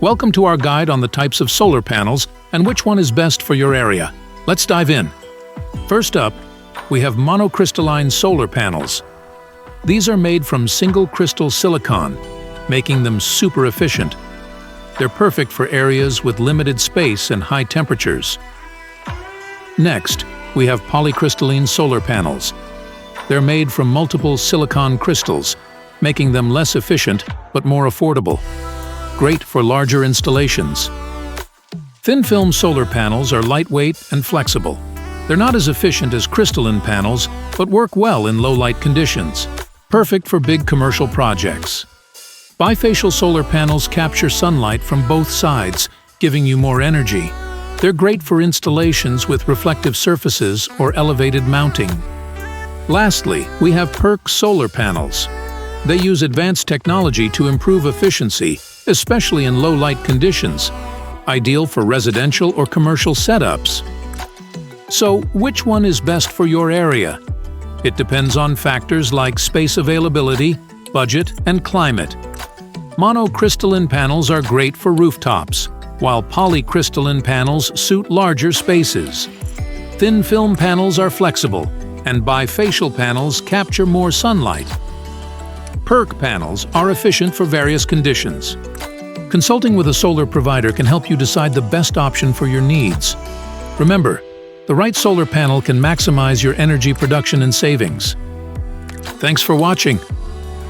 Welcome to our guide on the types of solar panels and which one is best for your area. Let's dive in. First up, we have monocrystalline solar panels. These are made from single crystal silicon, making them super efficient. They're perfect for areas with limited space and high temperatures. Next, we have polycrystalline solar panels. They're made from multiple silicon crystals, making them less efficient but more affordable. Great for larger installations. Thin-film solar panels are lightweight and flexible. They're not as efficient as crystalline panels, but work well in low-light conditions. Perfect for big commercial projects. Bifacial solar panels capture sunlight from both sides, giving you more energy. They're great for installations with reflective surfaces or elevated mounting. Lastly, we have PERC solar panels. They use advanced technology to improve efficiency, especially in low-light conditions, ideal for residential or commercial setups. So, which one is best for your area? It depends on factors like space availability, budget, and climate. Monocrystalline panels are great for rooftops, while polycrystalline panels suit larger spaces. Thin-film panels are flexible, and bifacial panels capture more sunlight. PERC panels are efficient for various conditions. Consulting with a solar provider can help you decide the best option for your needs. Remember, the right solar panel can maximize your energy production and savings. Thanks for watching.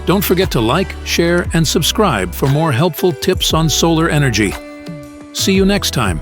Don't forget to like, share, and subscribe for more helpful tips on solar energy. See you next time.